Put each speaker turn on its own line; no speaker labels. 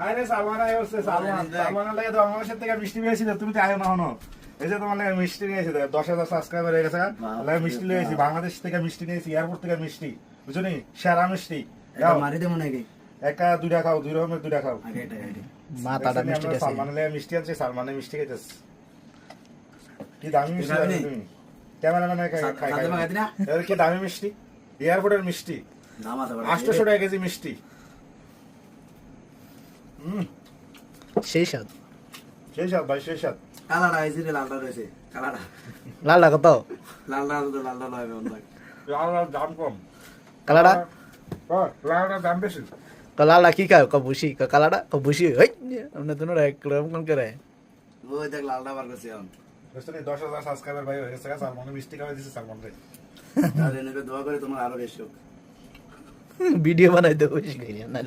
আরে সালমান আই হচ্ছে সালমান লাগে তো আমার সাথে থেকে মিষ্টি পেয়েছিল তুমি তো আয়ো না হনো এই যে তোমার লাগে মিষ্টি নিয়েছি 10,000 সাবস্ক্রাইবার হয়ে গেছে লাগে মিষ্টি নিয়েছি বাংলাদেশ থেকে মিষ্টি নিয়েছি এয়ারপোর্ট থেকে মিষ্টি বুঝছো নি সেরা মিষ্টি
মারি দেবো নাকি
একা দুইটা খাও দুই রকমের দুইটা খাও
মাথাটা মিষ্টি গেছে
সালমান লাগে মিষ্টি আনছে সালমানে মিষ্টি খাইতেছে কি দামি মিষ্টি আছে তুমি ক্যামেরাম্যান খাই এর কি দামি মিষ্টি এয়ারপোর্টের মিষ্টি 800 টাকা কেজি মিষ্টি
সেই স্বাদ
সেই স্বাদ ভাই সেই স্বাদ
কালারটা এই যে লালটা রয়েছে কালারটা
লালটা কত
লালটা তো লালটা লয় বন্ধ
লাল দাম কম
কালাটা
লালটার দাম বেশি
লালটা কি খায় কবুশি কালাটা কবুশি হই আমরা তো না এক রকম কোন করে
ওই দেখ লালটা বার করছি এখন
বুঝছো নি 10,000 সাবস্ক্রাইবার ভাই হয়ে গেছে সালমান মিষ্টি খাওয়াই দিছে সালমান রে
তাহলে নেবে দোয়া করে তোমার আরো বেশি হোক
ভিডিও বানাইতে বসে গেছি না